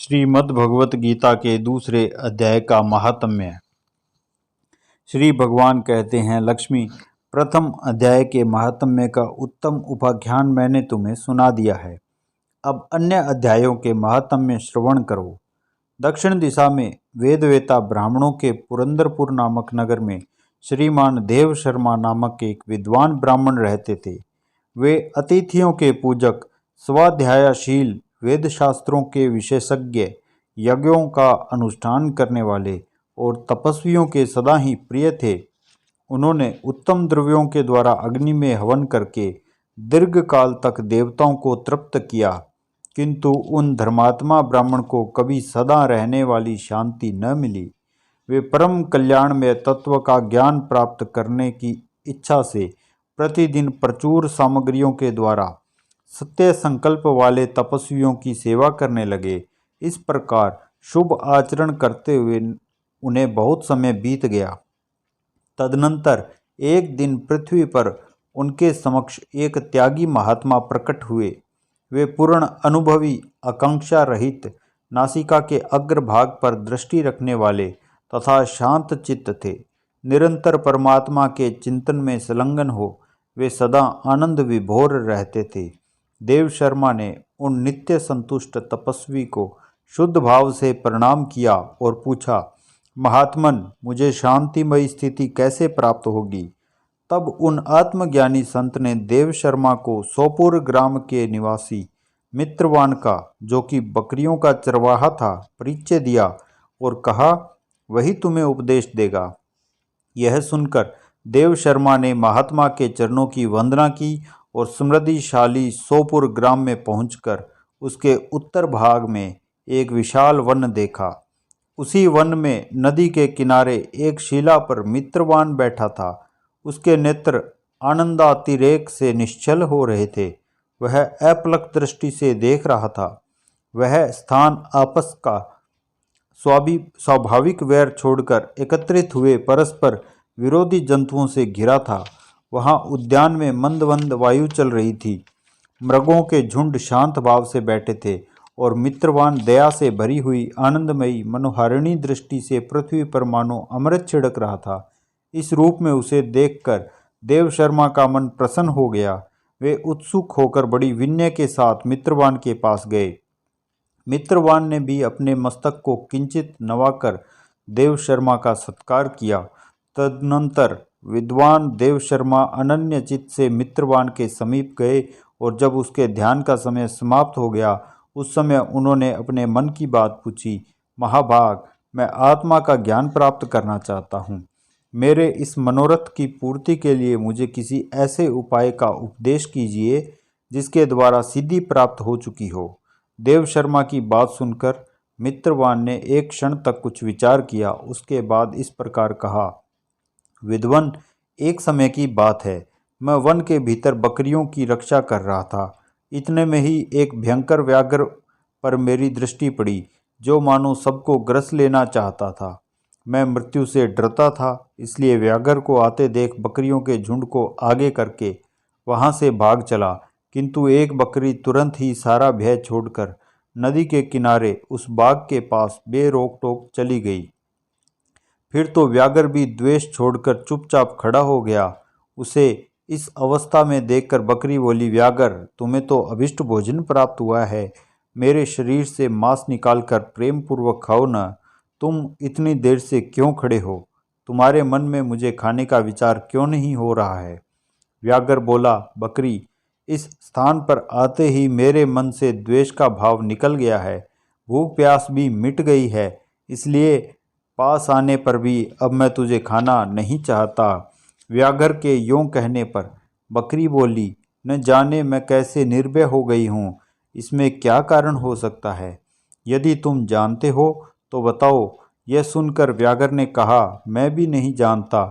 श्रीमद् भगवत गीता के दूसरे अध्याय का महात्म्य। श्री भगवान कहते हैं, लक्ष्मी, प्रथम अध्याय के महात्म्य का उत्तम उपाख्यान मैंने तुम्हें सुना दिया है। अब अन्य अध्यायों के महात्म्य श्रवण करो। दक्षिण दिशा में वेदवेता ब्राह्मणों के पुरंदरपुर नामक नगर में श्रीमान देव शर्मा नामक एक विद्वान ब्राह्मण रहते थे। वे अतिथियों के पूजक, स्वाध्यायशील, वेद शास्त्रों के विशेषज्ञ, यज्ञों का अनुष्ठान करने वाले और तपस्वियों के सदा ही प्रिय थे। उन्होंने उत्तम द्रव्यों के द्वारा अग्नि में हवन करके दीर्घ काल तक देवताओं को तृप्त किया, किंतु उन धर्मात्मा ब्राह्मण को कभी सदा रहने वाली शांति न मिली। वे परम कल्याण में तत्व का ज्ञान प्राप्त करने की इच्छा से प्रतिदिन प्रचुर सामग्रियों के द्वारा सत्य संकल्प वाले तपस्वियों की सेवा करने लगे। इस प्रकार शुभ आचरण करते हुए उन्हें बहुत समय बीत गया। तदनंतर एक दिन पृथ्वी पर उनके समक्ष एक त्यागी महात्मा प्रकट हुए। वे पूर्ण अनुभवी, आकांक्षा रहित, नासिका के अग्रभाग पर दृष्टि रखने वाले तथा शांत चित्त थे। निरंतर परमात्मा के चिंतन में संलग्न हो वे सदा आनंद विभोर रहते थे। देव शर्मा ने उन नित्य संतुष्ट तपस्वी को शुद्ध भाव से प्रणाम किया और पूछा, महात्मन, मुझे शांतिमयी स्थिति कैसे प्राप्त होगी? तब उन आत्मज्ञानी संत ने देव शर्मा को सोपुर ग्राम के निवासी मित्रवान का, जो कि बकरियों का चरवाहा था, परिचय दिया और कहा, वही तुम्हें उपदेश देगा। यह सुनकर देव शर्मा ने महात्मा के चरणों की वंदना की और समृद्धिशाली सोपुर ग्राम में पहुंचकर उसके उत्तर भाग में एक विशाल वन देखा। उसी वन में नदी के किनारे एक शिला पर मित्रवान बैठा था। उसके नेत्र आनंदातिरेक से निश्चल हो रहे थे। वह अपलक दृष्टि से देख रहा था। वह स्थान आपस का स्वाभाविक वैर छोड़कर एकत्रित हुए परस्पर विरोधी जंतुओं से घिरा था। वहां उद्यान में मंद मंद वायु चल रही थी। मृगों के झुंड शांत भाव से बैठे थे और मित्रवान दया से भरी हुई आनंदमयी मनोहारिणी दृष्टि से पृथ्वी पर मानो अमृत छिड़क रहा था। इस रूप में उसे देखकर देव शर्मा का मन प्रसन्न हो गया। वे उत्सुक होकर बड़ी विनय के साथ मित्रवान के पास गए। मित्रवान ने भी अपने मस्तक को किंचित नवाकर देव शर्मा का सत्कार किया। तदनंतर विद्वान देव शर्मा अनन्य चित्त से मित्रवान के समीप गए और जब उसके ध्यान का समय समाप्त हो गया, उस समय उन्होंने अपने मन की बात पूछी। महाभाग, मैं आत्मा का ज्ञान प्राप्त करना चाहता हूँ। मेरे इस मनोरथ की पूर्ति के लिए मुझे किसी ऐसे उपाय का उपदेश कीजिए जिसके द्वारा सिद्धि प्राप्त हो चुकी हो। देव शर्मा की बात सुनकर मित्रवान ने एक क्षण तक कुछ विचार किया। उसके बाद इस प्रकार कहा, विद्वन, एक समय की बात है, मैं वन के भीतर बकरियों की रक्षा कर रहा था। इतने में ही एक भयंकर व्याघ्र पर मेरी दृष्टि पड़ी, जो मानो सबको ग्रस लेना चाहता था। मैं मृत्यु से डरता था, इसलिए व्याघ्र को आते देख बकरियों के झुंड को आगे करके वहां से भाग चला, किंतु एक बकरी तुरंत ही सारा भय छोड़कर नदी के किनारे उस बाग के पास बेरोक टोक चली गई। फिर तो व्याघ्र भी द्वेष छोड़कर चुपचाप खड़ा हो गया। उसे इस अवस्था में देखकर बकरी बोली, व्याघ्र, तुम्हें तो अभिष्ट भोजन प्राप्त हुआ है। मेरे शरीर से मांस निकालकर प्रेम पूर्वक खाओ न। तुम इतनी देर से क्यों खड़े हो? तुम्हारे मन में मुझे खाने का विचार क्यों नहीं हो रहा है? व्याघ्र बोला, बकरी, इस स्थान पर आते ही मेरे मन से द्वेष का भाव निकल गया है। भूख प्यास भी मिट गई है, इसलिए पास आने पर भी अब मैं तुझे खाना नहीं चाहता। व्याघ्र के यों कहने पर बकरी बोली, न जाने मैं कैसे निर्भय हो गई हूँ। इसमें क्या कारण हो सकता है? यदि तुम जानते हो तो बताओ। यह सुनकर व्याघ्र ने कहा, मैं भी नहीं जानता।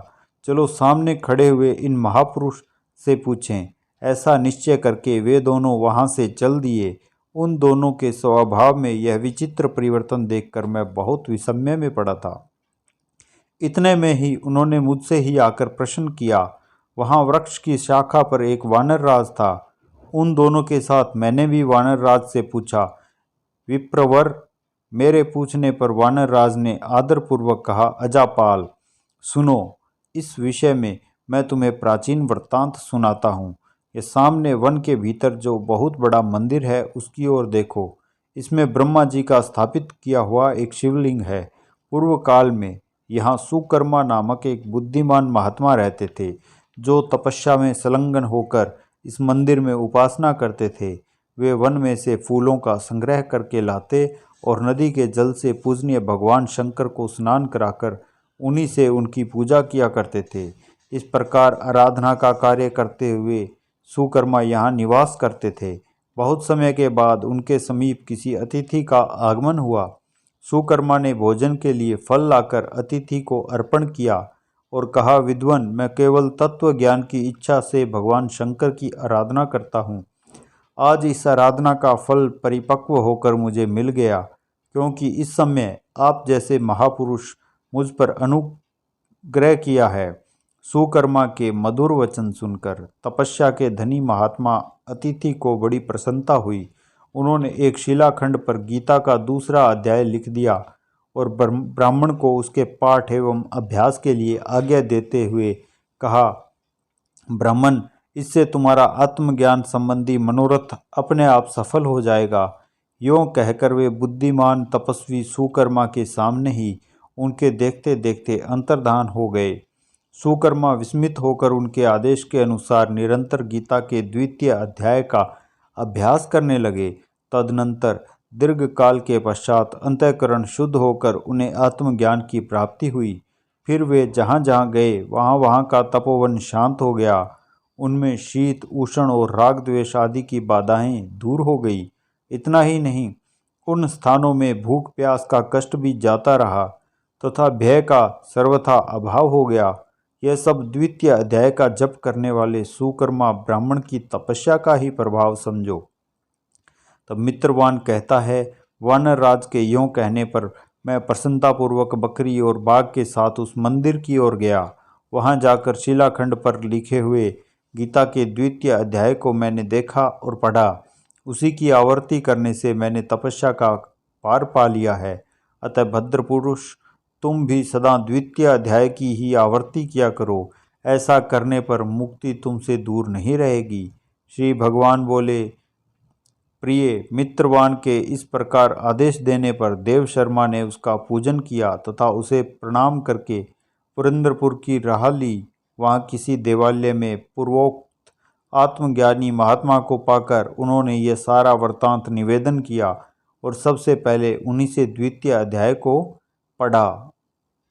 चलो सामने खड़े हुए इन महापुरुष से पूछें। ऐसा निश्चय करके वे दोनों वहां से चल दिए। उन दोनों के स्वभाव में यह विचित्र परिवर्तन देखकर मैं बहुत विस्मय में पड़ा था। इतने में ही उन्होंने मुझसे ही आकर प्रश्न किया। वहां वृक्ष की शाखा पर एक वानर राज था। उन दोनों के साथ मैंने भी वानर राज से पूछा, विप्रवर, मेरे पूछने पर वानर राज ने आदरपूर्वक कहा, अजापाल, सुनो, इस विषय में मैं तुम्हें प्राचीन वृत्तांत सुनाता हूँ। ये सामने वन के भीतर जो बहुत बड़ा मंदिर है उसकी ओर देखो। इसमें ब्रह्मा जी का स्थापित किया हुआ एक शिवलिंग है। पूर्व काल में यहाँ सुकर्मा नामक एक बुद्धिमान महात्मा रहते थे, जो तपस्या में संलग्न होकर इस मंदिर में उपासना करते थे। वे वन में से फूलों का संग्रह करके लाते और नदी के जल से पूजनीय भगवान शंकर को स्नान कराकर उन्हीं से उनकी पूजा किया करते थे। इस प्रकार आराधना का कार्य करते हुए सुकर्मा यहाँ निवास करते थे। बहुत समय के बाद उनके समीप किसी अतिथि का आगमन हुआ। सुकर्मा ने भोजन के लिए फल लाकर अतिथि को अर्पण किया और कहा, विद्वान, मैं केवल तत्व ज्ञान की इच्छा से भगवान शंकर की आराधना करता हूँ। आज इस आराधना का फल परिपक्व होकर मुझे मिल गया, क्योंकि इस समय आप जैसे महापुरुष मुझ पर अनुग्रह किया है। सुकर्मा के मधुर वचन सुनकर तपस्या के धनी महात्मा अतिथि को बड़ी प्रसन्नता हुई। उन्होंने एक शिलाखंड पर गीता का दूसरा अध्याय लिख दिया और ब्राह्मण को उसके पाठ एवं अभ्यास के लिए आज्ञा देते हुए कहा, ब्राह्मण, इससे तुम्हारा आत्मज्ञान संबंधी मनोरथ अपने आप सफल हो जाएगा। यों कहकर वे बुद्धिमान तपस्वी सुकर्मा के सामने ही उनके देखते देखते अंतर्धान हो गए। सुकर्मा विस्मित होकर उनके आदेश के अनुसार निरंतर गीता के द्वितीय अध्याय का अभ्यास करने लगे। तदनंतर दीर्घ काल के पश्चात अंतःकरण शुद्ध होकर उन्हें आत्मज्ञान की प्राप्ति हुई। फिर वे जहाँ जहाँ गए वहाँ वहाँ का तपोवन शांत हो गया। उनमें शीत, उष्ण और राग द्वेष आदि की बाधाएं दूर हो गई। इतना ही नहीं, उन स्थानों में भूख प्यास का कष्ट भी जाता रहा तथा भय का सर्वथा अभाव हो गया। यह सब द्वितीय अध्याय का जप करने वाले सुकर्मा ब्राह्मण की तपस्या का ही प्रभाव समझो। तब मित्रवान कहता है, वानर राज के यों कहने पर मैं प्रसन्नतापूर्वक बकरी और बाघ के साथ उस मंदिर की ओर गया। वहां जाकर शिलाखंड पर लिखे हुए गीता के द्वितीय अध्याय को मैंने देखा और पढ़ा। उसी की आवर्ती करने से मैंने तपस्या का पार पा लिया है। अतः भद्र पुरुष, तुम भी सदा द्वितीय अध्याय की ही आवर्ती किया करो। ऐसा करने पर मुक्ति तुमसे दूर नहीं रहेगी। श्री भगवान बोले, प्रिय मित्रवान के इस प्रकार आदेश देने पर देव शर्मा ने उसका पूजन किया तथा उसे प्रणाम करके पुरंदरपुर की राह ली। वहाँ किसी देवालय में पूर्वोक्त आत्मज्ञानी महात्मा को पाकर उन्होंने यह सारा वृत्तांत निवेदन किया और सबसे पहले उन्हीं से द्वितीय अध्याय को पढ़ा।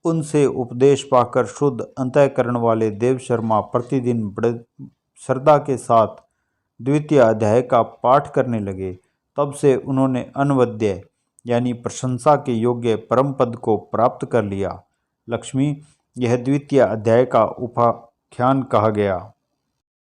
उनसे उपदेश पाकर शुद्ध अंतःकरण वाले देव शर्मा प्रतिदिन बड़े श्रद्धा के साथ द्वितीय अध्याय का पाठ करने लगे। तब से उन्होंने अनवद्य यानी प्रशंसा के योग्य परम पद को प्राप्त कर लिया। लक्ष्मी, यह द्वितीय अध्याय का उपाख्यान कहा गया।